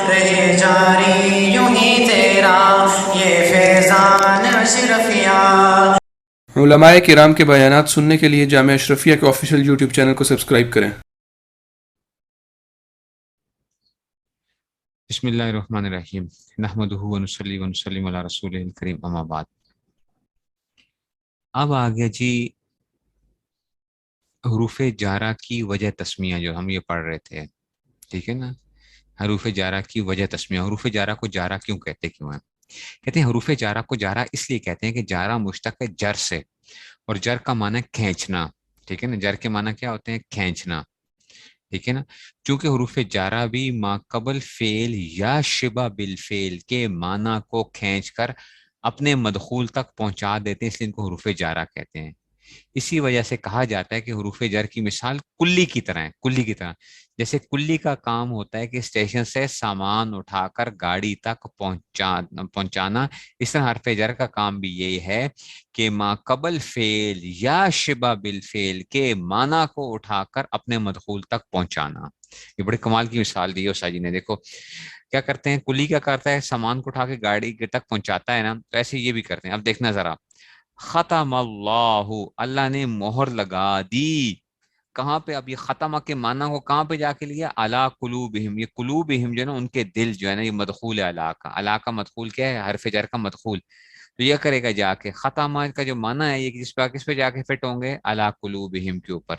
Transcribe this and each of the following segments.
رہے جاری یوں ہی تیرا یہ فیضان اشرفیہ۔ علماء کرام کے بیانات سننے کے لیے جامعہ اشرفیہ کے آفیشیل یوٹیوب چینل کو سبسکرائب کریں۔ بسم اللہ الرحمن الرحیم نحمدہ ونصلی ونسلم علی رسول الکریم اما بعد۔ اب آگے جی حروف جارہ کی وجہ تسمیہ جو ہم یہ پڑھ رہے تھے، ٹھیک ہے نا، حروف جارہ کی وجہ تسمیہ۔ حروف جارہ کو جارہ کیوں کہتے کیوں ہیں؟ کہتے ہیں حروف جارہ کو جارہ اس لیے کہتے ہیں کہ جارہ مشتق ہے جر سے، اور جر کا معنی کھینچنا، ٹھیک ہے نا، جر کے معنی کیا ہوتے ہیں؟ کھینچنا، ٹھیک ہے نا۔ چونکہ حروف جارہ بھی ما قبل فعل یا شبہ بالفعل کے معنی کو کھینچ کر اپنے مدخول تک پہنچا دیتے ہیں، اس لیے ان کو حروف جارہ کہتے ہیں۔ اسی وجہ سے کہا جاتا ہے کہ حروف جر کی مثال کلی کی طرح ہے، کلی کی طرح۔ جیسے کلی کا کام ہوتا ہے کہ اسٹیشن سے سامان اٹھا کر گاڑی تک پہنچانا، اس طرح حرف جر کا کام بھی یہی ہے کہ ما قبل فعل یا شبہ بالفعل کے معنی کو اٹھا کر اپنے مدخول تک پہنچانا۔ یہ بڑے کمال کی مثال دی ہے استاد جی نے۔ دیکھو کیا کرتے ہیں، کلی کیا کرتا ہے؟ سامان کو اٹھا کے گاڑی تک پہنچاتا ہے نا، تو ایسے یہ بھی کرتے ہیں۔ اب دیکھنا ذرا، ختم اللہ، اللہ نے مہر لگا دی، کہاں پہ؟ اب یہ ختمہ کے معنی کو کہاں پہ جا کے لیا؟ علی قلوبہم، یہ قلوبہم جو ہے نا ان کے دل جو ہے نا، یہ مدخول ہے علی کا۔ علی کا مدخول کیا ہے؟ حرف جر کا مدخول۔ تو یہ کرے گا جا کے، ختمہ کا جو معنی ہے یہ کس پہ جا کے فٹ ہوں گے؟ علی قلوبہم کے اوپر،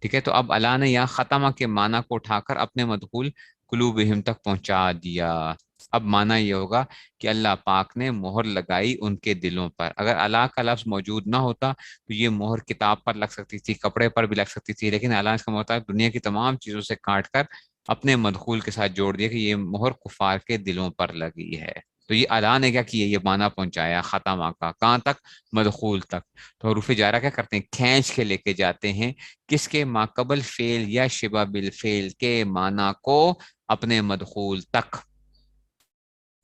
ٹھیک ہے۔ تو اب اللہ نے یہاں ختمہ کے معنی کو اٹھا کر اپنے مدخول قلوبہم تک پہنچا دیا۔ اب معنی یہ ہوگا کہ اللہ پاک نے مہر لگائی ان کے دلوں پر۔ اگر اللہ کا لفظ موجود نہ ہوتا تو یہ مہر کتاب پر لگ سکتی تھی، کپڑے پر بھی لگ سکتی تھی، لیکن اللہ اس کا مطلب دنیا کی تمام چیزوں سے کاٹ کر اپنے مدخول کے ساتھ جوڑ دیا کہ یہ مہر کفار کے دلوں پر لگی ہے۔ تو یہ اللہ نے کیا کیا؟ یہ معنی پہنچایا ختمہ کا، کہاں تک؟ مدخول تک۔ تو حروف جارہ کیا کرتے ہیں؟ کھینچ کے لے کے جاتے ہیں کس کے؟ ما قبل فعل یا شبہ بالفعل کے معنی کو اپنے مدخول تک،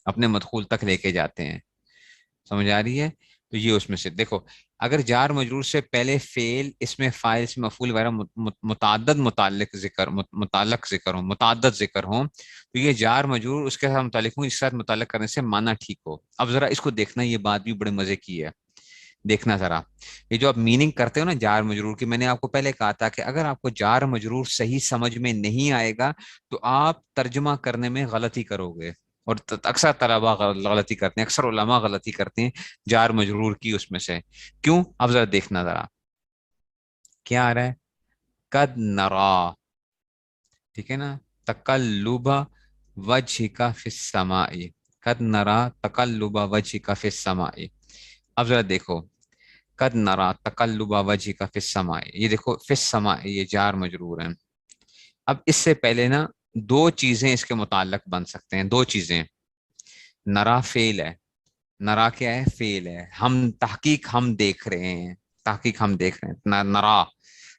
اپنے مدخول تک لے کے جاتے ہیں۔ سمجھ آ رہی ہے؟ تو یہ اس میں سے دیکھو، اگر جار مجرور سے پہلے فعل، اس میں فاعل سے مفعول وغیرہ متعدد متعلق ذکر ہوں تو یہ جار مجرور اس کے ساتھ متعلق ہوں، اس کے ساتھ متعلق کرنے سے معنی ٹھیک ہو۔ اب ذرا اس کو دیکھنا، یہ بات بھی بڑے مزے کی ہے، دیکھنا ذرا۔ یہ جو آپ میننگ کرتے ہو نا جار مجرور کی، میں نے آپ کو پہلے کہا تھا کہ اگر آپ کو جار مجرور صحیح سمجھ میں نہیں آئے گا تو آپ ترجمہ کرنے میں غلطی کرو گے، اور اکثر طلبا غلطی کرتے ہیں، اکثر علماء غلطی کرتے ہیں جار مجرور کی اس میں سے۔ کیوں؟ اب ذرا دیکھنا ذرا کیا آ رہا ہے؟ قد نرا، ٹھیک ہے نا، تقلب وجہک فی السماء، قد نرا تقلب وجہک فی السماء۔ اب ذرا دیکھو، قد نرا تقلب وجہک فی السماء، یہ دیکھو فی السماء یہ جار مجرور ہیں۔ اب اس سے پہلے نا دو چیزیں اس کے متعلق بن سکتے ہیں، دو چیزیں۔ نرا فعل ہے، نرا کیا ہے؟ فعل ہے، ہم تحقیق ہم دیکھ رہے ہیں، تحقیق ہم دیکھ رہے ہیں، نرا،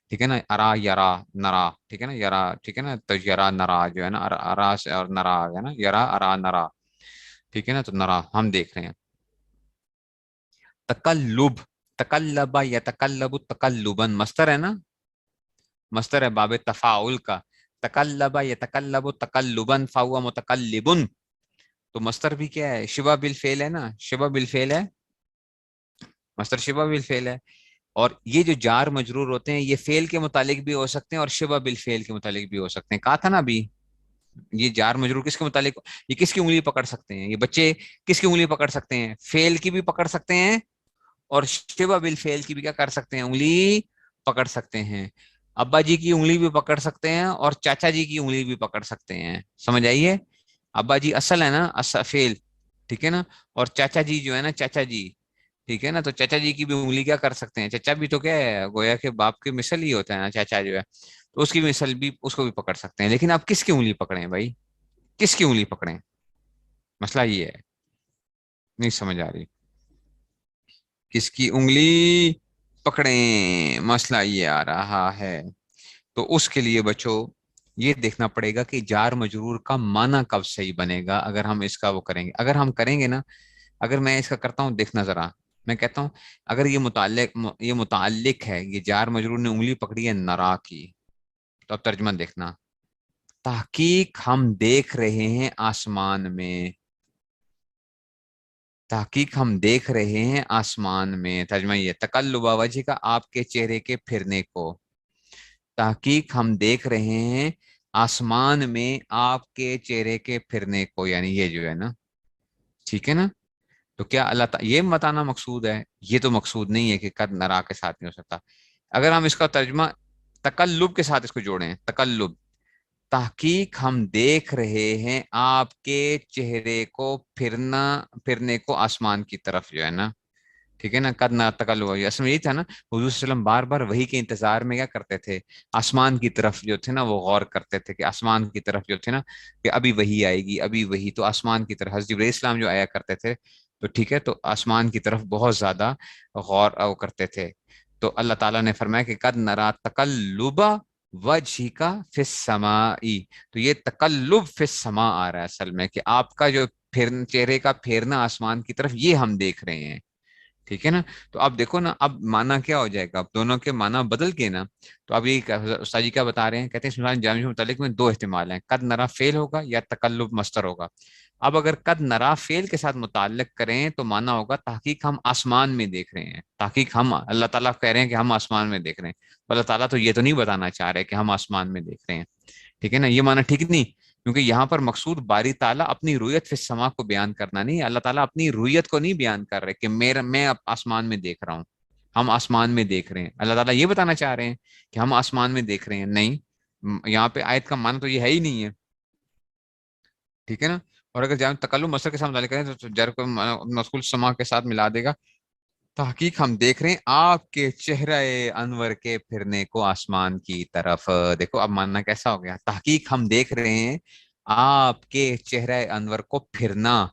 ٹھیک ہے نا، ارا یرا نرا، ٹھیک ہے نا، یرا، ٹھیک ہے نا، تو یرا نرا جو ہے نا، ارا سے اور نرا ہے نا، یرا ارا نرا، ٹھیک ہے نا، تو نرا ہم دیکھ رہے ہیں۔ تقلب، تقلب یتقلب تقلبا، مصدر ہے نا، مصدر ہے باب تفاعل کا، تقلب یتقلب تقلبا فهو متقلب، تو مصدر بھی کیا ہے؟ شبہ بالفعل ہے نا، شبہ بالفعل ہے، مصدر شبہ بالفعل ہے۔ اور یہ جو جار مجرور ہوتے ہیں یہ فعل کے متعلق بھی ہو سکتے ہیں اور شبہ بالفعل کے متعلق بھی ہو سکتے ہیں۔ کہا تھا نا ابھی، یہ جار مجرور کس کے متعلق؟ یہ کس کی انگلی پکڑ سکتے ہیں؟ یہ بچے کس کی انگلی پکڑ سکتے ہیں؟ فعل کی بھی پکڑ سکتے ہیں اور شبہ بالفعل کی بھی کیا کر سکتے ہیں؟ انگلی پکڑ سکتے ہیں۔ ابا جی کی انگلی بھی پکڑ سکتے ہیں اور چاچا جی کی انگلی بھی پکڑ سکتے ہیں۔ سمجھ آئیے؟ ابا جی اصل ہے نا، فعل، ٹھیک ہے نا، اور چاچا جی جو ہے نا، چاچا جی، ٹھیک ہے نا، تو چاچا جی کی بھی انگلی کیا کر سکتے ہیں؟ چاچا بھی تو کیا ہے، گویا کہ باپ کی مثل ہی ہوتا ہے نا چاچا جو ہے، تو اس کی مثل بھی، اس کو بھی پکڑ سکتے ہیں۔ لیکن آپ کس کی انگلی پکڑیں بھائی؟ کس کی انگلی پکڑیں؟ مسئلہ یہ ہے، نہیں سمجھ آ رہی؟ کس کی انگلی پکڑیں، مسئلہ یہ آ رہا ہے۔ تو اس کے لیے بچوں یہ دیکھنا پڑے گا کہ جار مجرور کا معنی کب صحیح بنے گا اگر ہم اس کا وہ کریں گے۔ اگر ہم کریں گے نا، اگر میں اس کا کرتا ہوں، دیکھنا ذرا، میں کہتا ہوں اگر یہ متعلق ہے، یہ جار مجرور نے انگلی پکڑی ہے نرا کی، تو اب ترجمہ دیکھنا، تحقیق ہم دیکھ رہے ہیں آسمان میں، تحقیق ہم دیکھ رہے ہیں آسمان میں. ترجمہ یہ تقلب وجہ کا، آپ کے چہرے کے پھرنے کو. تحقیق ہم دیکھ رہے ہیں آسمان میں آپ کے چہرے کے پھرنے کو، یعنی یہ جو ہے نا، ٹھیک ہے نا. تو کیا اللہ تعالیٰ یہ بتانا مقصود ہے؟ یہ تو مقصود نہیں ہے کہ قد نرا کے ساتھ نہیں ہو سکتا. اگر ہم اس کا ترجمہ تقلب کے ساتھ اس کو جوڑیں، تقلب، تحقیق ہم دیکھ رہے ہیں آپ کے چہرے کو پھرنے کو آسمان کی طرف، جو ہے نا، ٹھیک ہے نا. قد نہ تقلب، اصل میں یہی تھا نا، حضور صلی اللہ علیہ وسلم بار بار وہی کے انتظار میں کیا کرتے تھے؟ آسمان کی طرف جو تھے نا وہ غور کرتے تھے، کہ آسمان کی طرف جو تھے نا، کہ ابھی وہی آئے گی، ابھی وہی. تو آسمان کی طرف حضرت جبرائیل السلام جو آیا کرتے تھے، تو ٹھیک ہے، تو آسمان کی طرف بہت زیادہ غور کرتے تھے. تو اللہ تعالیٰ نے فرمایا کہ قد نرا تقلب وجہک فی السماء. تو یہ تقلب فی السماء آ رہا ہے اصل میں، کہ آپ کا جو چہرے کا پھیرنا آسمان کی طرف، یہ ہم دیکھ رہے ہیں. ٹھیک ہے نا. تو اب دیکھو نا، اب معنی کیا ہو جائے گا؟ اب دونوں کے معنی بدل کے نا. تو اب یہ استاد جی کیا بتا رہے ہیں؟ کہتے ہیں سبحان جامع متعلق میں دو احتمال ہیں، قد نرا فعل ہوگا یا تقلب مصدر ہوگا. اب اگر قد نرا فعل کے ساتھ متعلق کریں تو معنی ہوگا تحقیق ہم آسمان میں دیکھ رہے ہیں. تحقیق ہم، اللہ تعالیٰ کہہ رہے ہیں کہ ہم آسمان میں دیکھ رہے ہیں. اللہ تعالیٰ تو یہ تو نہیں بتانا چاہ رہے کہ ہم آسمان میں دیکھ رہے ہیں. ٹھیک ہے نا، یہ معنی ٹھیک نہیں، کیونکہ یہاں پر مقصود باری تعالیٰ اپنی رویت فی السماء کو بیان کرنا نہیں. اللہ تعالیٰ اپنی رویت کو نہیں بیان کر رہے کہ میں آسمان میں دیکھ رہا ہوں، ہم آسمان میں دیکھ رہے ہیں. اللہ تعالیٰ یہ بتانا چاہ رہے ہیں کہ ہم آسمان میں دیکھ رہے ہیں؟ نہیں، یہاں پہ آیت کا معنی تو یہ ہے ہی نہیں ہے. ٹھیک ہے نا. اور اگر جہاں تکلم مصدر کے ساتھ متعلق کریں تو جر کو مذکور سما کے ساتھ ملا دے گا. تحقیق ہم دیکھ رہے ہیں آپ کے چہرہ انور کے پھرنے کو آسمان کی طرف. دیکھو اب ماننا کیسا ہو گیا. تحقیق ہم دیکھ رہے ہیں آپ کے چہرہ انور کو پھرنا.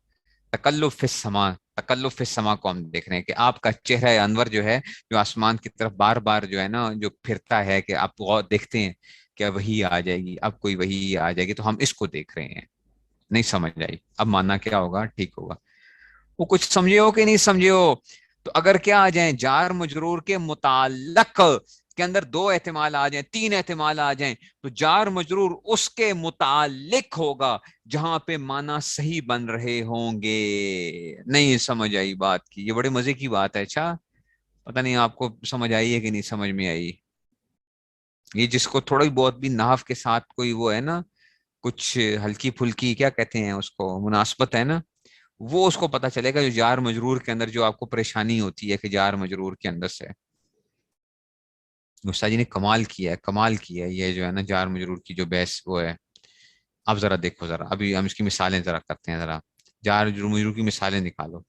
تکلف فی السماء، تکلف فی السماء کو ہم دیکھ رہے ہیں کہ آپ کا چہرہ انور جو ہے، جو آسمان کی طرف بار بار جو ہے نا جو پھرتا ہے، کہ آپ غور دیکھتے ہیں کہ وہی آ جائے گی، اب کوئی وہی آ جائے گی، تو ہم اس کو دیکھ رہے ہیں. نہیں سمجھ آئی؟ اب ماننا کیا ہوگا؟ ٹھیک ہوگا. وہ کچھ سمجھے ہو کہ نہیں سمجھے ہو؟ تو اگر کیا آ جائیں، جار مجرور کے متعلق کے اندر دو احتمال آ جائیں، تین احتمال آ جائیں، تو جار مجرور اس کے متعلق ہوگا جہاں پہ معنی صحیح بن رہے ہوں گے. نہیں سمجھ آئی بات کی؟ یہ بڑے مزے کی بات ہے. اچھا، پتہ نہیں آپ کو سمجھ آئی ہے کہ نہیں سمجھ میں آئی. یہ جس کو تھوڑی بہت بھی نحو کے ساتھ کوئی وہ ہے نا، کچھ ہلکی پھلکی کیا کہتے ہیں اس کو، مناسبت ہے نا، وہ اس کو پتا چلے گا. جو جار مجرور کے اندر جو آپ کو پریشانی ہوتی ہے کہ جار مجرور کے اندر سے، استاد جی نے کمال کیا ہے، کمال کیا ہے یہ جو ہے نا جار مجرور کی جو بحث وہ ہے. اب ذرا دیکھو، ذرا ابھی ہم اس کی مثالیں ذرا کرتے ہیں. ذرا جار مجرور کی مثالیں نکالو.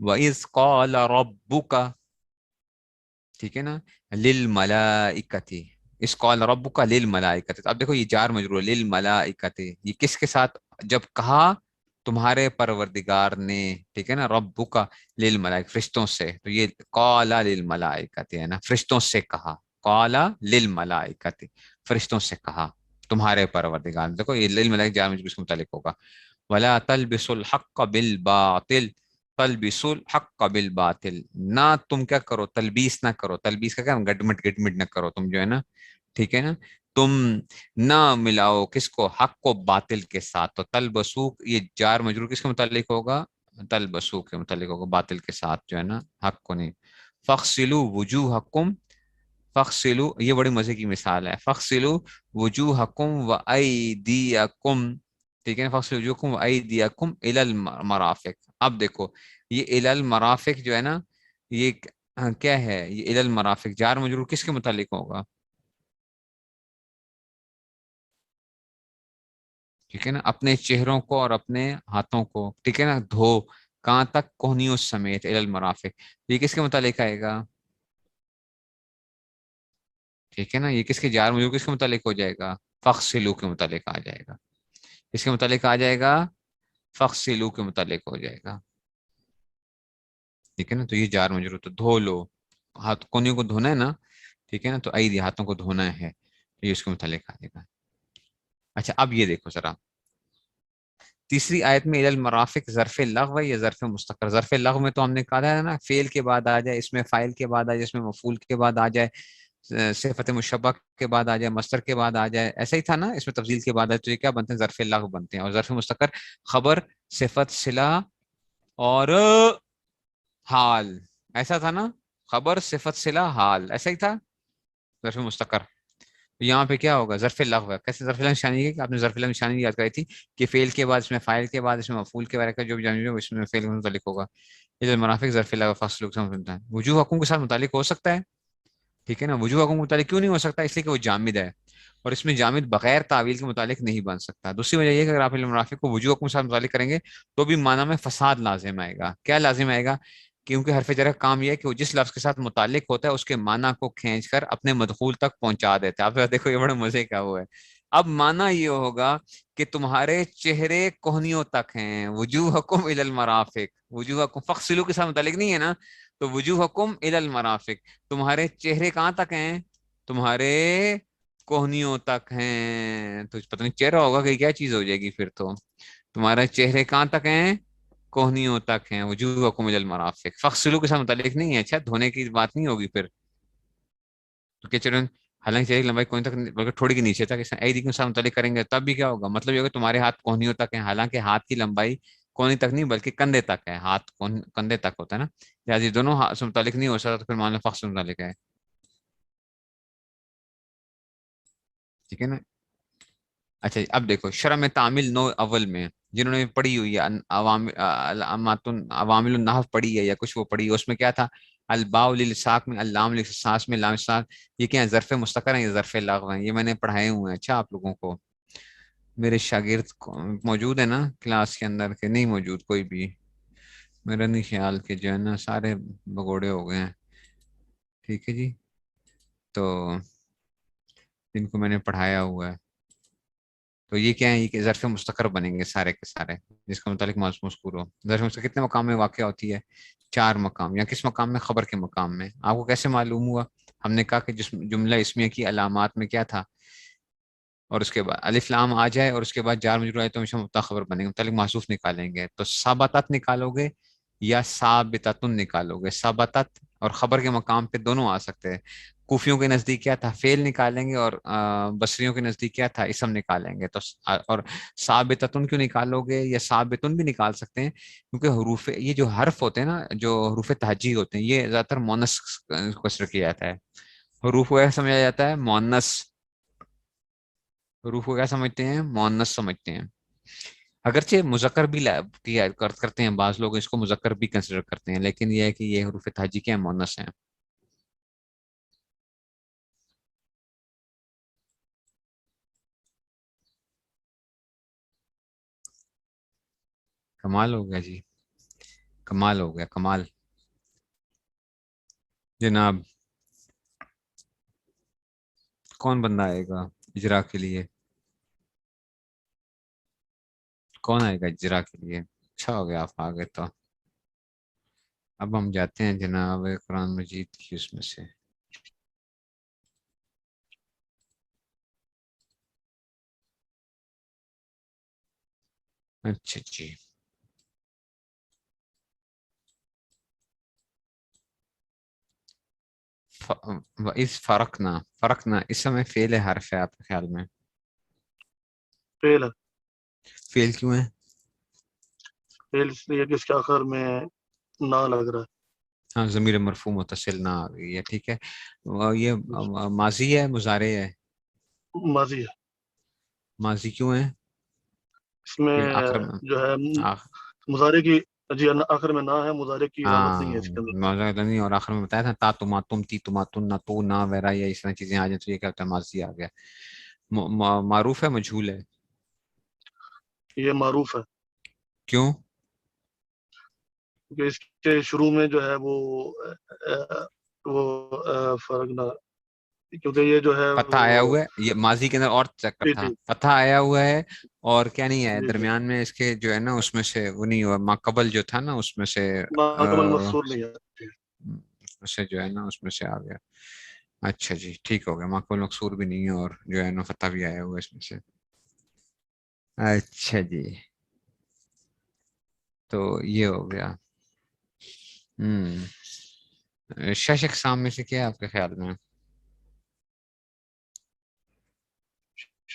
وَإِذْ قَالَ رَبُّكَ، ٹھیک ہے نا، لِلْمَلَائِكَةِ، اس قال ربک للملائکۃ. اب دیکھو یہ جار مجرور للملائکۃ، یہ کس کے ساتھ؟ جب کہا تمہارے پروردگار نے، ٹھیک ہے نا، ربک للملائکۃ، فرشتوں سے. تو یہ قال للملائکۃ ہے نا، فرشتوں سے کہا. قال للملائکۃ، فرشتوں سے کہا تمہارے پروردگار. دیکھو یہ للملائکۃ جار مجرور کے متعلق ہوگا. ولا تلبسوا الحق بالباطل، تلبسوا الحق بالباطل، نہ تم کیا کرو، تلبیس نہ کرو. تلبیس کا کیا، گڈمٹ نہ کرو تم جو ہے نا، ٹھیک ہے نا، تم نہ ملاؤ کس کو، حق کو باطل کے ساتھ. تو تلبسو یہ جار مجرور کس کے متعلق ہوگا؟ تلبسو کے متعلق ہوگا، باطل کے ساتھ جو ہے نا، حق کو نہیں. فغسلوا وجوہکم، فغسلوا یہ بڑی مزے کی مثال ہے. فغسلوا وجوہکم وایدیکم، ٹھیک ہے نا، فغسلوا وجوہکم وایدیکم الی المرافق. اب دیکھو یہ الی المرافق جو ہے نا، یہ کیا ہے؟ یہ الی المرافق جار مجرور کس کے متعلق ہوگا؟ ٹھیک ہے نا، اپنے چہروں کو اور اپنے ہاتھوں کو، ٹھیک ہے نا، دھو کہاں تک؟ کوہنیوں سمیت، الی المرافق. یہ کس کے متعلق آئے گا؟ ٹھیک ہے نا، یہ کس کے جار مجرور کس کے متعلق ہو جائے گا؟ فغسلوا کے متعلق آ جائے گا. کس کے متعلق آ جائے گا؟ فغسلوا کے متعلق ہو جائے گا. ٹھیک ہے نا، تو یہ جار مجرور، تو دھو لو، ہاتھ کونیوں کو دھونا ہے نا، ٹھیک ہے نا، تو ایدی ہاتھوں کو دھونا ہے، تو یہ اس کے متعلق آ جائے گا. اچھا اب یہ دیکھو ذرا، تیسری آیت میں الی المرافق ظرف لغو یا ظرف مستقر. ظرف لغو میں تو ہم نے کہا ہے نا، فعل کے بعد آ جائے، اس میں فاعل کے بعد آ جائے، اس میں مفعول کے بعد آ جائے. صفت مشبہ کے بعد آ جائے، مصدر کے بعد آ جائے، ایسا ہی تھا نا، اس میں تفضیل کے بعد آئے تو یہ کیا بنتے ہیں؟ ظرف لغو بنتے ہیں. اور ظرف مستقر خبر، صفت، صلہ اور حال، ایسا تھا نا، خبر، صفت، صلہ، حال، ایسا ہی تھا ظرف مستقر. یہاں پہ کیا ہوگا؟ ظرف لغو ہے. کیسے ظرف لغو نشانی ہے؟ کہ آپ نے ظرف لغو نشانی یاد کرائی تھی کہ فعل کے بعد اس میں فاعل کے بعد اس میں مفعول کے بارے کا جو بھی جانب ہے اس میں فعل کے متعلق ہوگا. یہ جو منافق ظرف لغو فصل سے بنتا ہے. وجوہ حکم کے ساتھ متعلق ہو سکتا ہے، ٹھیک ہے نا. وجوہ حکم کے متعلق کیوں نہیں ہو سکتا؟ اس لیے کہ وہ جامد ہے، اور اس میں جامد بغیر تعویل کے متعلق نہیں بن سکتا. دوسری وجہ یہ ہے کہ اگر آپ علم منافق کو وجوہ حکم کے ساتھ متعلق کریں گے تو بھی معنی میں فساد لازم آئے گا. کیا لازم آئے گا؟ کیونکہ حرف جر کا کام یہ ہے کہ وہ جس لفظ کے ساتھ متعلق ہوتا ہے اس کے معنی کو کھینچ کر اپنے مدخول تک پہنچا دیتا ہے. آپ دیکھو یہ بڑے مزے کا وہ ہے. اب معنی یہ ہوگا کہ تمہارے چہرے کوہنیوں تک ہیں. وجوہکم الی المرافق، وجوہکم فغسلوا کے ساتھ متعلق نہیں ہے نا، تو وجوہکم الی المرافق، تمہارے چہرے کہاں تک ہیں؟ تمہارے کوہنیوں تک ہیں. تو پتہ نہیں چہرہ ہوگا کہ کیا چیز ہو جائے گی پھر. تو تمہارے چہرے کہاں تک ہیں؟ کوہنیوں تک ہیں. وجوہکم الی المرافق، فغسلوا کے ساتھ متعلق نہیں ہے. اچھا دھونے کی بات نہیں ہوگی پھر. تو کیا چلو، حالانکہ چہرے کی لمبائی کوہنی تک بلکہ تھوڑی کے نیچے تک ایدی کے ساتھ متعلق کریں گے تب بھی کیا ہوگا؟ مطلب یہ ہوگا تمہارے ہاتھ کوہنیوں تک ہیں، حالانکہ ہاتھ کی لمبائی کونی تک نہیں بلکہ کندھے تک ہے. ہاتھ کندھے تک ہوتا ہے نا، لہٰذا یہ دونوں ہاتھ سے متعلق نہیں ہو سکتا، تو پھر مان لو فخر سے متعلق ہے. ٹھیک ہے نا. اچھا جی، اب دیکھو شرح میں تعمیل نو اول میں جنہوں نے پڑھی ہوئی ہے عوامل النحو پڑھی ہے یا کچھ وہ پڑھی ہے، اس میں کیا تھا؟ الباء للساق میں، اللام للساس میں، لام ساق. یہ کیا ہے؟ ظرف مستقر ہیں، یہ ظرف لغو ہیں. یہ میں نے پڑھائے ہوئے ہیں. اچھا آپ لوگوں کو میرے شاگرد موجود ہے نا کلاس کے اندر کہ نہیں موجود کوئی بھی؟ میرا نہیں خیال کہ جو ہے نا سارے بگوڑے ہو گئے ہیں. ٹھیک ہے جی، تو جن کو میں نے پڑھایا ہوا ہے تو یہ کیا ہے؟ یہ کہ ظرف مستقر بنیں گے سارے کے سارے جس کا متعلق مذکور ہو. ظرف مستقر کتنے مقام میں واقع ہوتی ہے؟ 4 مقام. یا کس مقام میں؟ خبر کے مقام میں. آپ کو کیسے معلوم ہوا؟ ہم نے کہا کہ جس جملہ اسمیہ کی علامات میں کیا تھا، اور اس کے بعد الف لام آ جائے اور اس کے بعد جار مجرور آئے تو ہمیشہ مبتدا خبر بنے گے. متعلق محذوف نکالیں گے تو ثابتت نکالو گے یا ثابتتن نکالو گے. ثابتت اور خبر کے مقام پہ دونوں آ سکتے ہیں. کوفیوں کے نزدیک کیا تھا؟ فعل نکالیں گے، اور بصریوں کے نزدیک کیا تھا؟ اسم نکالیں گے. تو اور ثابتتن کیوں نکالو گے یا ثابتن بھی نکال سکتے ہیں؟ کیونکہ حروف یہ جو حرف ہوتے ہیں نا، جو حروف تہجی ہوتے ہیں، یہ زیادہ تر مونس کو کسر کیا جاتا ہے. حروف کو ایسا سمجھا جاتا ہے مونس. حروف کو کیا سمجھتے ہیں؟ مؤنث سمجھتے ہیں. اگرچہ مذکر بھی کرتے ہیں بعض لوگ، اس کو مذکر بھی کنسیڈر کرتے ہیں، لیکن یہ ہے کہ یہ حروف تہجی کے مؤنث ہیں. کمال ہو گیا جی، کمال ہو گیا، کمال. جناب کون بندہ آئے گا اجرا کے لیے؟ کون آئے گا اجرا کے لیے؟ اچھا ہو گیا آپ آ گئے. تو اب ہم جاتے ہیں جناب قرآن مجید کی اس میں سے. اچھا جی، اس فرقنا اس سمے فعل حرف ہے آپ کے خیال میں؟ فیل ہے. فعل کیوں ہے؟ فیل اس لیے کہ اس کے آخر میں نہ لگ رہا ہے. ہاں ضمیر مرفوع متصل نہ آ گئی ہے. ٹھیک ہے، یہ ماضی ہے مضارع ہے؟ ماضی ہے. ماضی کیوں ہے؟ اس میں آخر میں جو ہے مضارع کی، جی آخر میں نہ ہے، مضارع کی علامت نہیں ہے ہاں اس کے اندر. ماضی نہیں، اور آخر میں بتایا تھا تا تما تم تی تما تن نہ تو نہ وغیرہ یا اس طرح چیزیں آ جائیں تو یہ کیا ہوتا ہے؟ ماضی آ گیا. معروف ہے مجہول ہے؟ یہ معروف ہے کیوں؟ کیونکہ اس کے شروع میں جو ہے وہ فرق نہ، کیونکہ یہ جو ہے فتح آیا وہ، ہوا ہے یہ ماضی کے اندر، اور چکر جی تھا جی فتح آیا ہوا ہے، اور کیا نہیں ہے جی جی درمیان میں اس کے جو ہے نا اس میں سے وہ نہیں ہوا، ما قبل جو تھا نا اس میں سے ماقبل مقصور نہیں ہے. اس میں سے جو ہے نا اس میں سے آ گیا. اچھا جی ٹھیک ہو گیا. ما قبل مقصور بھی نہیں ہے اور جو ہے نا فتح بھی آیا ہوا ہے اس میں سے. اچھا جی، تو یہ ہو گیا. شش اقسام میں سے کیا ہے آپ کے خیال میں؟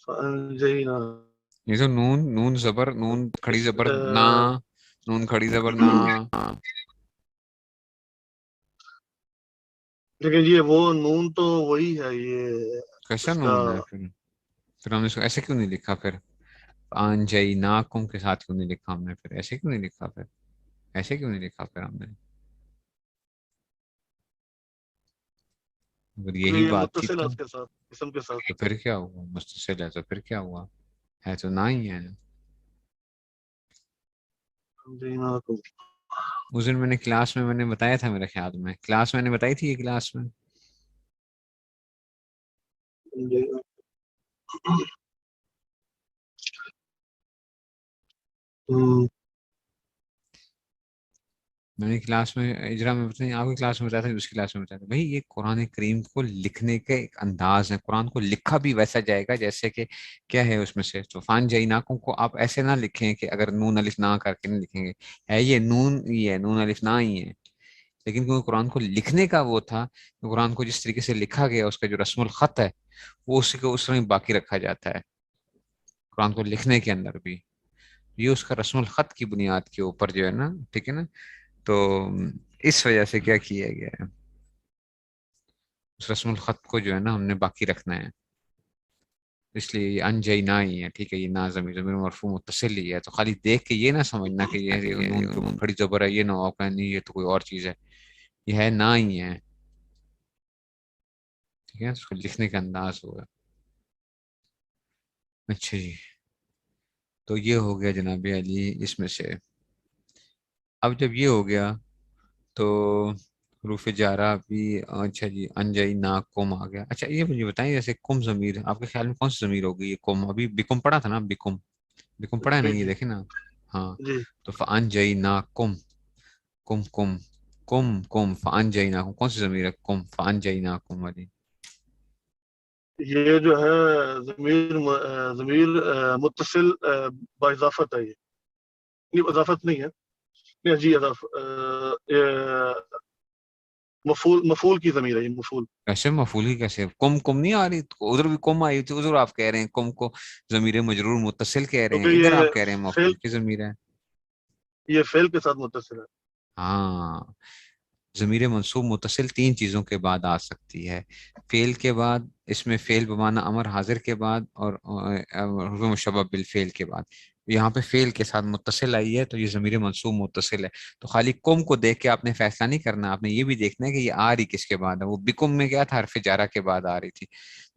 فأنجينا یہ تو نون زبر، نون کھڑی زبر نا، نون کھڑی زبر نا. لیکن یہ وہ نون تو وہی ہے، یہ کیسا اس کا نون ہے پھر ہم نے اس کو ایسے کیوں نہیں لکھا؟ پھر انجیناکم کے ساتھ کیوں نہیں لکھا ہم نے؟ پھر ایسے کیوں نہیں لکھا؟ پھر ایسے کیوں نہیں لکھا پھر ہم نے؟ اگر یہی یہ بات تھی متصل ہے تو اس کے ساتھ، اسم کے ساتھ. پھر کیا ہوا؟ متصل ہے تو پھر کیا ہوا؟ ہے تو نہ ہی ہے. انجیناکم. اس دن میں نے کلاس میں نے بتایا تھا، میرے خیال میں کلاس میں نے بتائی تھی یہ کلاس میں. میں نے کلاس میں اجرا میں بتائی، آپ کی کلاس میں بتایا تھا، اس کلاس میں بتایا تھا. بھائی یہ قرآن کریم کو لکھنے کا ایک انداز ہے، قرآن کو لکھا بھی ویسا جائے گا جیسے کہ کیا ہے اس میں سے. تو فان جیناکم کو آپ ایسے نہ لکھیں کہ اگر نون الف نا کر کے نہیں لکھیں گے، ہے یہ نون، یہ ہے نون الف نا ہی ہے. لیکن کیونکہ قرآن کو لکھنے کا وہ تھا، قرآن کو جس طریقے سے لکھا گیا اس کا جو رسم الخط ہے وہ اسی کو اس میں باقی رکھا جاتا ہے قرآن کو لکھنے کے اندر بھی. یہ اس کا رسم الخط کی بنیاد کے اوپر جو ہے نا، ٹھیک ہے نا. تو اس وجہ سے کیا کیا گیا ہے، اس رسم الخط کو جو ہے نا ہم نے باقی رکھنا ہے. اس لیے یہ انجینا ہی ہے، ٹھیک ہے. یہ نا ضمیر مرفوع متصل ہی ہے. تو خالی دیکھ کے یہ نہ سمجھنا کہ یہ نون تو کھڑی زبر ہے، یہ نہ ہو کہ نہیں یہ تو کوئی اور چیز ہے. یہ ہے نا ہی ہے، ٹھیک ہے. اس کو لکھنے کا انداز ہوگا. اچھا جی، تو یہ ہو گیا جناب علی اس میں سے. اب جب یہ ہو گیا تو حروف جارہ بھی. اچھا جی، انجئی نا کم آ گیا. اچھا یہ مجھے بتائیں، جیسے کم ضمیر آپ کے خیال میں کون سی ضمیر ہوگی؟ یہ کم ابھی بکم پڑھا تھا نا، بکم بکم پڑھا ہے نا، جی یہ جی دیکھیں نا. ہاں، جی. تو فانجئی نا کم، کم کم کم کم فانجئی نا کم، کون سی ضمیر ہے کم فانجئی نا کم والی؟ یہ جو ہے ضمیر متصل باضافت ہے. یہ اضافت نہیں ہے، نہیں جی مفعول کی ضمیر ہے، یہ مفعول. ایسے مفعول ہی کیسے؟ کم کم نہیں آ رہی؟ ادھر بھی کم آئی تھی، ادھر آپ کہہ رہے ہیں کم کو ضمیر مجرور متصل کہہ رہے ہیں، کیونکہ ادھر یہ آپ کہہ رہے ہیں فعل مفعول کی ضمیر ہے. یہ فعل کے ساتھ متصل ہے. ہاں، ضمیر منصوب متصل تین چیزوں کے بعد آ سکتی ہے. فعل کے بعد، اس میں فعل بمعنی امر حاضر کے بعد، اور حروف مشبہ بالفعل کے بعد. یہاں پہ فعل کے ساتھ متصل آئی ہے تو یہ ضمیر منصوب متصل ہے. تو خالی کم کو دیکھ کے آپ نے فیصلہ نہیں کرنا، آپ نے یہ بھی دیکھنا ہے کہ یہ آ رہی کس کے بعد ہے. وہ بکم میں کیا تھا؟ حرف جارہ کے بعد آ رہی تھی.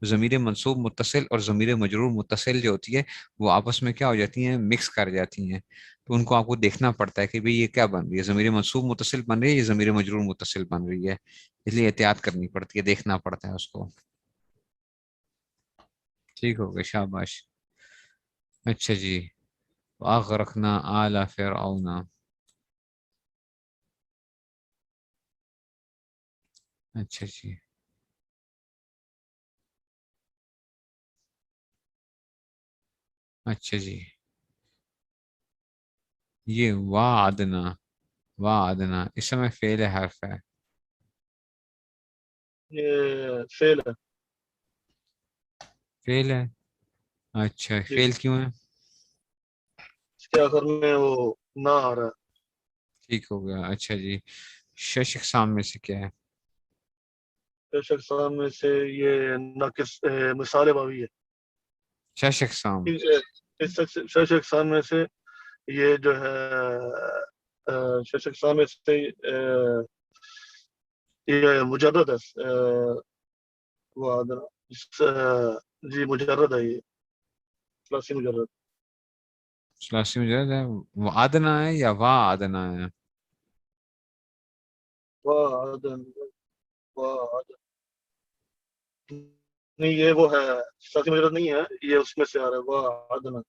ضمیر منصوب متصل اور ضمیر مجرور متصل جو ہوتی ہے وہ آپس میں کیا ہو جاتی ہیں؟ مکس کر جاتی ہیں. تو ان کو آپ کو دیکھنا پڑتا ہے کہ بھئی یہ کیا بن رہی ہے، ضمیر منصوب متصل بن رہی ہے یا ضمیر مجرور متصل بن رہی ہے. اس لیے احتیاط کرنی پڑتی ہے، دیکھنا پڑتا ہے اس کو. ٹھیک ہو گیا، شاباش. اچھا جی، وَأَغْرَقْنَا آلَ فِرْعَوْنَ. اچھا جی، اچھا جی. یہ وعدنا، وعدنا اس میں فعل حرف ہے. یہ فعل ہے. فعل ہے، اچھا. جی، فعل کیوں ہے؟ اس کے آخر میں وہ نہ آ رہا ہے. ٹھیک ہو گیا. اچھا جی، شش اقسام میں سے کیا ہے؟ شش اقسام میں سے یہ ناقص مثال واوی ہے. شش اقسام. اس شش اقسام میں سے یہ جو ہے شش اقسام میں سے یہ مجرد ہے. وہ جی مجرد ہے، یہ ثلاثی مجرد. ثلاثی مجرد ہے. وعدنا ہے یا وعدنا ہے؟ وعدن، وعدن. نہیں یہ وہ ہے، ثلاثی مجرد نہیں ہے، یہ اس میں سے آ رہا ہے. وعدن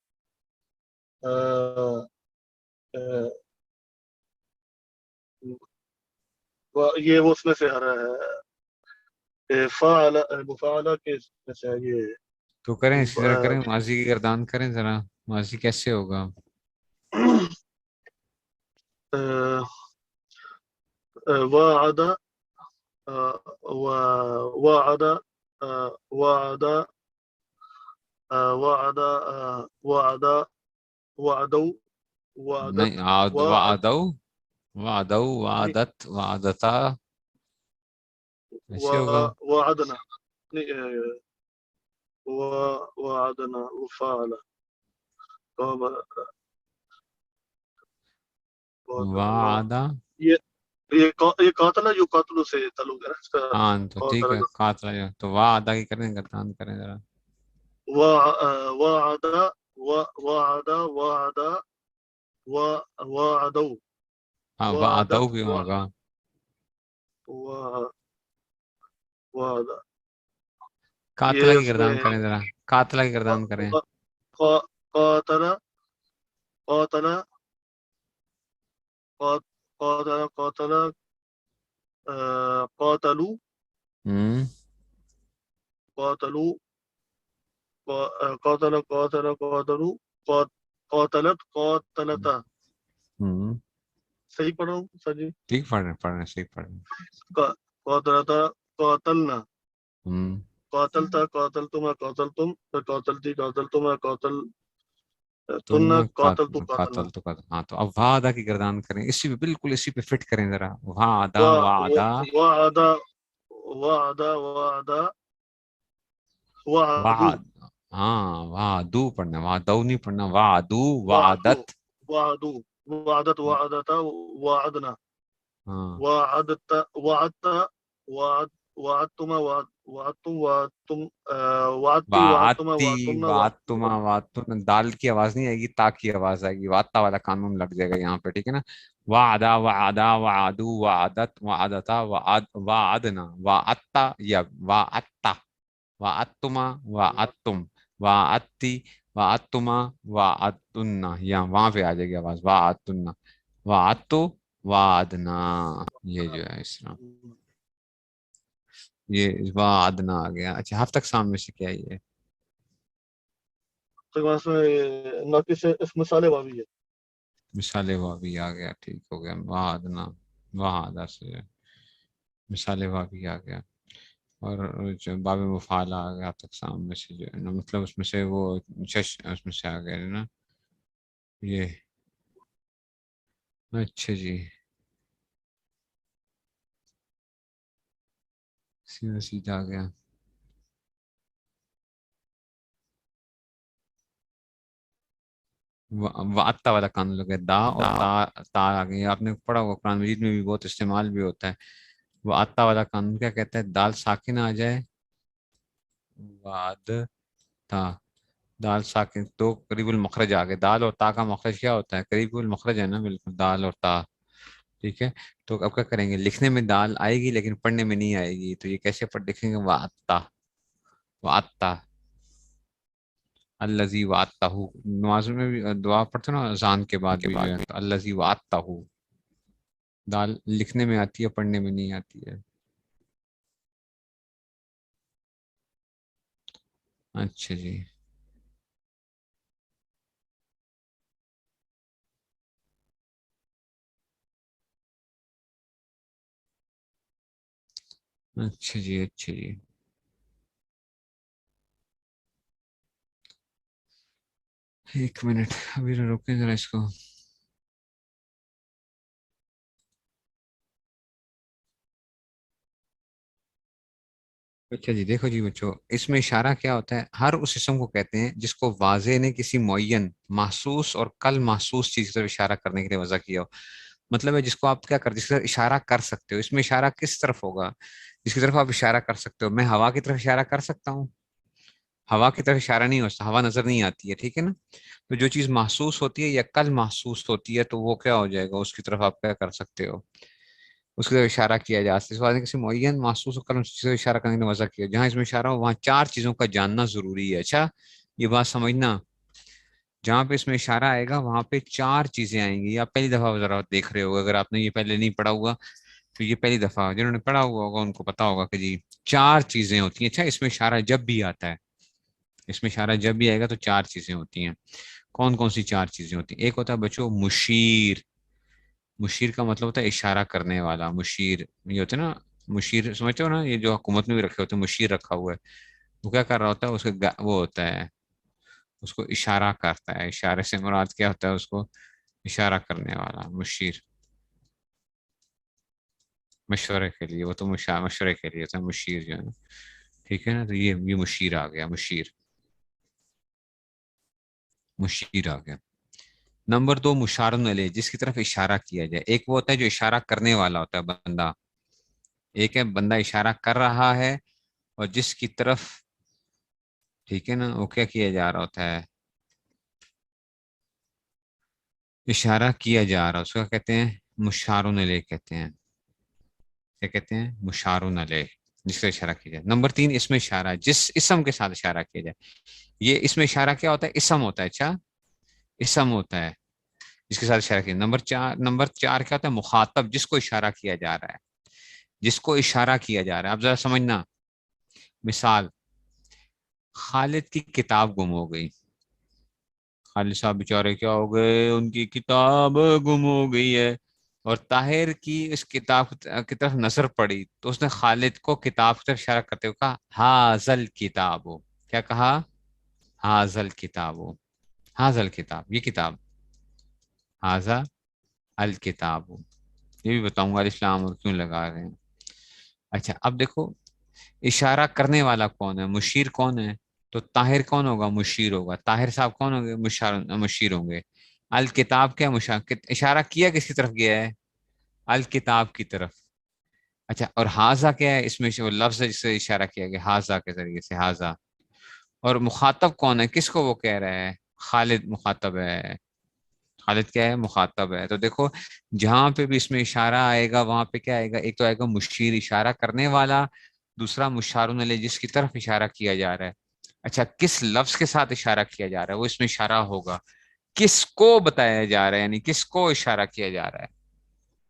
یہ وہ اس میں سے آ رہا ہے. فعل مفعلہ کے میں سے ہے یہ. تو کریں اسی طرح کریں، ماضی کی گردان کریں ذرا. ماضی کیسے ہوگا؟ وعد، وعد وعد وعد وعد وعدوا وعدت نہیں، وعد وعدت وعدتا ایسے ہوگا. وعدنا وعدنا وفعل وعدہ. یہ قاتل ہے جو قاتل سے تعلق ہے نا اس کا. ہاں تو ٹھیک ہے، قاتل قاتل جو تو وعدہ کی کریں، گردان کریں ذرا. وعد وعد وعد وعدوا ہاں وعد وعدو کیوں ہوگا؟ وعد قاتلہ یہ کی اس میں گردان کریں ذرا، قاتلہ کی گردان کریں. قاتل قاتل قاتل قاتل قاتلوا ہوں قاتلوا قاتل قاتل قاتلوا قاتلت قاتلتا. ہوں صحیح پڑھ رہا ہوں سر جی؟ ٹھیک پڑھ رہے صحیح پڑھ رہے. قاتلتا قاتلنا ہوں قاتلتا قاتلتما قاتلتم قاتلتی قاتلتما قاتل تم تن قاتلتو قاتلنا. قاتل تو قاتل. ہاں تو اب وعدہ کی گردان کریں، اسی پہ بالکل اسی پہ فٹ کریں ذرا. وعدہ وعدہ وعد وعد وعد وعدو وعد. ہاں وعدو پڑھنا، وعدو نہیں پڑھنا. وعدو وعدو وعدت. وعدو وعدت وعدتا وعدنا ہاں وعدت وعدت وعدتما وعدتم وعدتم وعدتی وعدتما وعدتی وعدتمنا وعدتما وعدتم. دال کی آواز نہیں آئے گی، تا کی آواز آئے گی. وعدتا والا قانون لگ جائے گا یہاں پہ، ٹھیک ہے نا. وعدہ وعدہ وعدو وعدت وعدتا وعدنا وعدتا یا وعدتا وعدتما وعدتم وعدتی وعدتما وعدتن. یا وہاں پہ آ جائے گی آواز وعدتن وعدتو وعدنا. یہ جو ہے اس طرح یہ وعدنا آ گیا. اچھا ہفتہ اقسام میں سے کیا یہ ناقص اس مثال واوی ہے. مثال واوی آ گیا، ٹھیک ہو گیا. وعدنا وعدہ سے مثال واوی آ گیا. اور جو باب مفعال آ گیا ہفتہ اقسام میں سے، جو ہے نا مطلب اس میں سے وہ شش اس میں سے آ گیا نا یہ. اچھا جی سیدھا سیدھا آ گیا. وعدتا والا قانون لگا دا اور تا آ گئی. آپ نے پڑھا ہوگا قرآن مجید میں بھی بہت استعمال بھی ہوتا ہے. وعدتا والا قانون کیا کہتا ہے؟ دال ساکن آ جائے، وعد تا، دال ساکن تو قریب المخرج آ گئے. دال اور تا کا مخرج کیا ہوتا ہے؟ قریب المخرج ہے نا، بالکل دال اور تا. ٹھیک ہے تو اب کیا کریں گے؟ لکھنے میں دال آئے گی لیکن پڑھنے میں نہیں آئے گی. تو یہ کیسے لکھیں گے؟ وعدتا وعدتا الذی وعدتہ. نماز میں بھی دعا پڑھتے نا اذان کے بعد بھی جو ہے تو الذی وعدتہ. دال لکھنے میں آتی ہے، پڑھنے میں نہیں آتی ہے. اچھا جی اچھا جی اچھا جی. ایک منٹ ابھی روکیں ذرا اس کو. اچھا جی دیکھو جی بچوں، اس میں اشارہ کیا ہوتا ہے؟ ہر اس اسم کو کہتے ہیں جس کو واضح نے کسی معین محسوس اور کل محسوس چیز کی طرف اشارہ کرنے کے لیے وضع کیا ہو. مطلب ہے جس کو آپ کیا کر جس کی طرف اشارہ کر سکتے ہو. اس میں اشارہ کس طرف ہوگا؟ جس کی طرف آپ اشارہ کر سکتے ہو. میں ہوا کی طرف اشارہ کر سکتا ہوں؟ ہوا کی طرف اشارہ نہیں ہوتا، ہوا نظر نہیں آتی ہے، ٹھیک ہے نا. تو جو چیز محسوس ہوتی ہے یا کل محسوس ہوتی ہے تو وہ کیا ہو جائے گا؟ اس کی طرف آپ کیا کر سکتے ہو؟ اس کی طرف اشارہ کیا جا سکتا ہے. اس بات کسی معین محسوس و کل چیز اشارہ کرنے کا وضع کیا. جہاں اس میں اشارہ ہو وہاں چار چیزوں کا جاننا ضروری ہے. اچھا یہ بات سمجھنا، جہاں پہ اس میں اشارہ آئے گا وہاں پہ چار چیزیں آئیں گی. آپ پہلی دفعہ ذرا دیکھ رہے ہوگا، اگر آپ نے یہ پہلے نہیں پڑھا ہوا تو یہ پہلی دفعہ. جنہوں نے پڑھا ہوا ہوگا ان کو پتا ہوگا کہ جی چار چیزیں ہوتی ہیں. اچھا اس میں اشارہ جب بھی آتا ہے، اس میں اشارہ جب بھی آئے گا تو چار چیزیں ہوتی ہیں. کون کون سی چار چیزیں ہوتی ہیں؟ ایک ہوتا ہے بچوں مشیر. مشیر کا مطلب ہوتا ہے اشارہ کرنے والا. مشیر یہ ہوتا ہے نا مشیر سمجھتے ہو نا, یہ جو حکومت میں بھی رکھے ہوتے ہیں, مشیر رکھا ہوا ہے, وہ کیا کر رہا ہوتا ہے, اس کا وہ ہوتا ہے, اس کو اشارہ کرتا ہے. اشارے سے مراد کیا ہوتا ہے, اس کو اشارہ کرنے والا مشیر, مشورے کے لیے, وہ تو مشورے کے لیے ہوتا ہے مشیر جو ہے نا, ٹھیک ہے نا. تو یہ مشیر آ گیا, مشیر آ گیا. نمبر 2 مشار علیہ, جس کی طرف اشارہ کیا جائے. ایک وہ ہوتا ہے جو اشارہ کرنے والا ہوتا ہے بندہ, ایک ہے بندہ اشارہ کر رہا ہے, اور جس کی طرف, ٹھیک ہے نا, وہ کیا کیا جا رہا ہوتا ہے, اشارہ کیا جا رہا, اس کو کہتے ہیں مشار علیہ کہتے ہیں. کیا کہتے ہیں, مشار علیہ, جس کا اشارہ کیا جائے. نمبر 3 اس میں اشارہ, جس اسم کے ساتھ اشارہ کیا جائے. یہ اس میں اشارہ کیا ہوتا ہے, اسم ہوتا ہے. اچھا, اسم ہوتا ہے جس کے ساتھ اشارہ کیا. نمبر 4 کیا ہوتا ہے, مخاطب, جس کو اشارہ کیا جا رہا ہے, جس کو اشارہ کیا جا رہا ہے. اب ذرا سمجھنا, مثال, خالد کی کتاب گم ہو گئی. خالد صاحب بیچارے کیا ہو گئے, ان کی کتاب گم ہو گئی ہے, اور طاہر کی اس کتاب کی طرف نظر پڑی, تو اس نے خالد کو کتاب کی طرف اشارہ کرتے ہوئے کہا ہاذل کتاب. کیا کہا, ہاذل کتاب, ہاذل کتاب, یہ کتاب, ہاذا الکتاب. یہ بھی بتاؤں گا اسلام اور کیوں لگا رہے ہیں. اچھا اب دیکھو, اشارہ کرنے والا کون ہے, مشیر کون ہے, تو طاہر کون ہوگا, مشیر ہوگا. طاہر صاحب کون ہوں گے, مشیر ہوں گے. الکتاب کیا, اشارہ کیا کس کی طرف گیا ہے, الکتاب کی طرف. اچھا, اور ہاذا کیا ہے, اس میں وہ لفظ ہے جس سے اشارہ کیا گیا, ہاذا کے ذریعے سے, ہاذا. اور مخاطب کون ہے, کس کو وہ کہہ رہا ہے, خالد مخاطب ہے. خالد کیا ہے, مخاطب ہے. تو دیکھو جہاں پہ بھی اس میں اشارہ آئے گا, وہاں پہ کیا آئے گا, ایک تو آئے گا مشیر, اشارہ کرنے والا, دوسرا مشار علیہ, جس کی طرف اشارہ کیا جا رہا ہے. اچھا, کس لفظ کے ساتھ اشارہ کیا جا رہا ہے, وہ اس میں اشارہ ہوگا. کس کو بتایا جا رہا ہے, یعنی کس کو اشارہ کیا جا رہا ہے,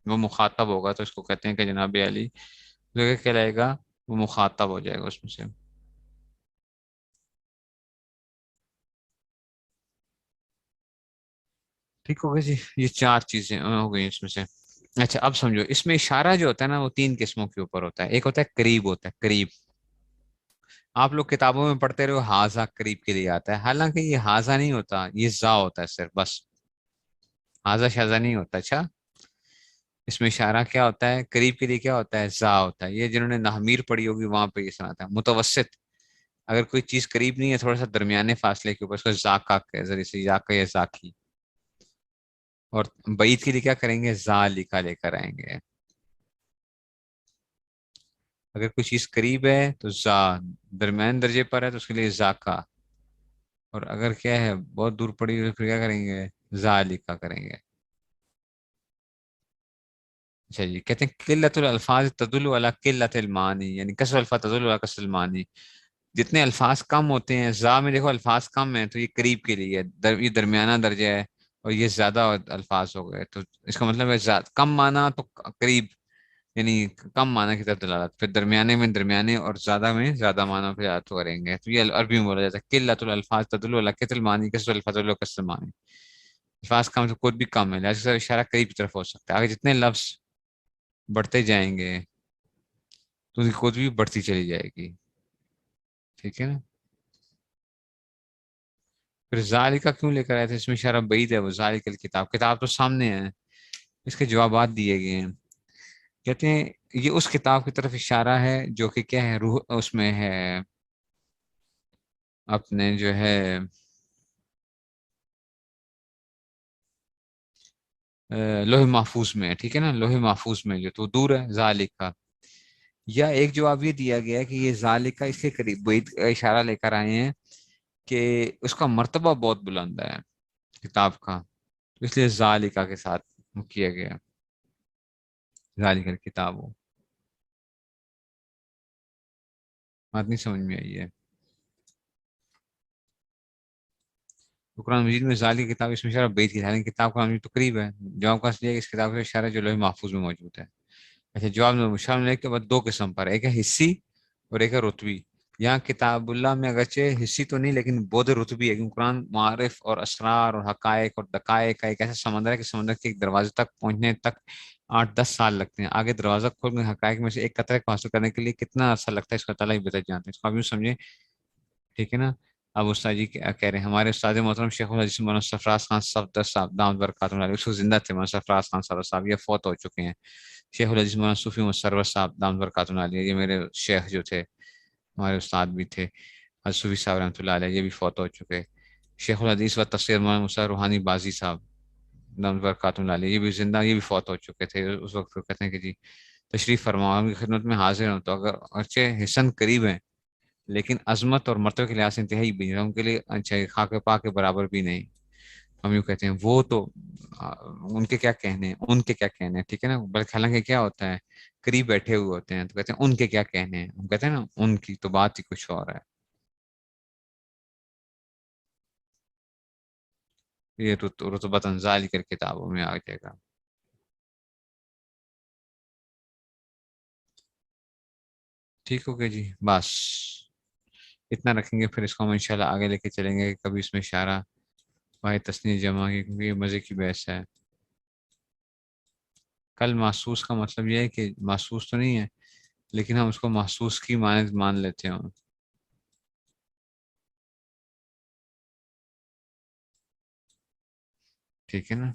وہ مخاطب ہوگا. تو اس کو کہتے ہیں کہ جناب علی, کیا کہلائے گا, وہ مخاطب ہو جائے گا اس میں سے. ٹھیک ہوگا جی, یہ 4 چیزیں ہو گئی اس میں سے. اچھا اب سمجھو, اس میں اشارہ جو ہوتا ہے نا, وہ 3 قسموں کے اوپر ہوتا ہے. ایک ہوتا ہے قریب, ہوتا ہے قریب. آپ لوگ کتابوں میں پڑھتے رہو ہاذا قریب کے لیے آتا ہے, حالانکہ یہ ہاذا نہیں ہوتا, یہ زا ہوتا ہے صرف, بس ہاذا شاذا نہیں ہوتا. اچھا, اس میں اشارہ کیا ہوتا ہے, قریب کے لیے کیا ہوتا ہے, زا ہوتا ہے. یہ جنہوں نے نحمیر پڑھی ہوگی وہاں پہ یہ سنا تھا. متوسط, اگر کوئی چیز قریب نہیں ہے, تھوڑا سا درمیانے فاصلے کے اوپر, اس کو ذاکا کے ذریعے سے, ذاکا یا ذاکی. اور بعید کے لیے کیا کریں گے, زا لکھا لے کر آئیں گے. اگر کوئی چیز قریب ہے تو زا, درمیان درجے پر ہے تو اس کے لیے ذاکا, اور اگر کیا ہے بہت دور پڑی تو پھر کیا کریں گے, زا لکھا کریں گے. اچھا جی, کہتے ہیں قلت الالفاظ تدل علی قلت المعانی, یعنی کثرت الفاظ تدل علی کثرت المعانی. جتنے الفاظ کم ہوتے ہیں, زا میں دیکھو الفاظ کم ہیں تو یہ قریب کے لیے ہے, یہ درمیانہ درجہ ہے, اور یہ زیادہ الفاظ ہو گئے, تو اس کا مطلب ہے کم معنی تو قریب, یعنی کم معنی کی طرف دلالت, پھر درمیانے میں درمیانے, اور زیادہ میں زیادہ معنی پہ یاد کریں گے. تو یہ عربی میں بولا جاتا ہے قلت الالفاظ تدل علی کثرت المعانی, کثرت الفاظ تدل علی کثرت المعانی. الفاظ کم تو خود بھی کم ہے, لہٰذا اشارہ قریب کی طرف ہو سکتا ہے. آگے جتنے لفظ بڑھتے جائیں گے تو ان کی خود بھی بڑھتی چلی جائے گی, ٹھیک ہے نا. پھر ذالکا کیوں لے کر آئے تھے, اس میں اشارہ بعید ہے, وہ ذالک الکتاب, کتاب تو سامنے ہے, اس کے جوابات دیے گئے ہیں. کہتے ہیں یہ اس کتاب کی طرف اشارہ ہے جو کہ کیا ہے, روح اس میں ہے, اپنے جو ہے لوح محفوظ میں ہے, ٹھیک ہے نا, لوح محفوظ میں, جو تو دور ہے ذالکا. یا ایک جواب یہ دیا گیا ہے کہ یہ ذالکا اس کے قریب بعید کا اشارہ لے کر آئے ہیں کہ اس کا مرتبہ بہت بلند ہے کتاب کا, اس لیے ذالکا کے ساتھ کیا گیا, ذالک الکتاب. بات نہیں سمجھ میں آئی ہے. تو قرآن مجید میں ذالک کتاب, اس میں اشارہ بعید کی, حالانکہ کتاب قرآن مجید تو قریب ہے. جواب کا اس لیے کہ اس کتاب کا اشارہ جو لوح محفوظ میں موجود ہے. اچھا, جواب میں مشار کے بعد 2 قسم پر, ایک ہے حصی اور ایک ہے رتبی. یہاں کتاب اللہ میں اگرچہ حصی تو نہیں لیکن بود رتبی ہے، کیونکہ قرآن معارف اور اسرار اور حقائق اور دقائق کا ایک ایسا سمندر ہے کہ سمندر کے ایک دروازے تک پہنچنے تک 8-10 سال لگتے ہیں. آگے دروازہ کھول کے حقائق میں سے ایک قطرے کو حاصل کرنے کے لیے کتنا عرصہ لگتا ہے اس کا تعالیٰ ہی بتا جانتے ہیں. اس کو آپ یوں سمجھیں، ٹھیک ہے نا. اب استاد جی کیا کہہ رہے ہیں، ہمارے استاد محترم شیخ الحدیث مولانا سرفراز خان صاحب دامت برکاتہ اللہ علیہ، اس کو زندہ تھے مولانا سرفراز خان صاحب، یہ فوت ہو چکے ہیں. شیخ الحدیث مولانا صوفی محمد سرور صاحب دامت برکاتہ اللہ علیہ، یہ میرے شیخ جو تھے، ہمارے استاد بھی تھے. حضرت صوفی صاحب رحمۃ اللہ علیہ، یہ بھی فوت ہو چکے. شیخ الحدیث و تفسیر مولانا موسیٰ روحانی بازی صاحب دامت برکاتہ اللہ علیہ، یہ بھی زندہ، یہ بھی فوت ہو چکے تھے. اس وقت وہ کہتے ہیں کہ جی تشریف فرماؤ، ان کی خدمت میں حاضر ہوں. تو اگر اگرچہ حسن قریب ہیں لیکن عظمت اور مرتبہ کے لحاظ سے انتہائی بھی ان کے لیے اچھا خاک پاک کے برابر بھی نہیں. ہم یوں کہتے ہیں وہ تو ان کے کیا کہنے ہیں، ان کے کیا کہنے ہیں، ٹھیک ہے نا. بلکہ حالانکہ کیا ہوتا ہے، قریب بیٹھے ہوئے ہوتے ہیں تو کہتے ہیں ان کے کیا کہنے ہیں. ہم کہتے ہیں نا ان کی تو بات ہی کچھ اور ہے. یہ رتبۃ انزال کر کتابوں میں آ جائے گا. ٹھیک ہو گیا جی، بس اتنا رکھیں گے، پھر اس کو ہم انشاءاللہ آگے لے کے چلیں گے. کبھی اس میں اشارہ بھائی تسنیہ جمع کی، کیونکہ یہ مزے کی بحث ہے. کل محسوس کا مطلب یہ ہے کہ محسوس تو نہیں ہے لیکن ہم اس کو محسوس کی مانند مان لیتے ہیں. ٹھیک ہے نا.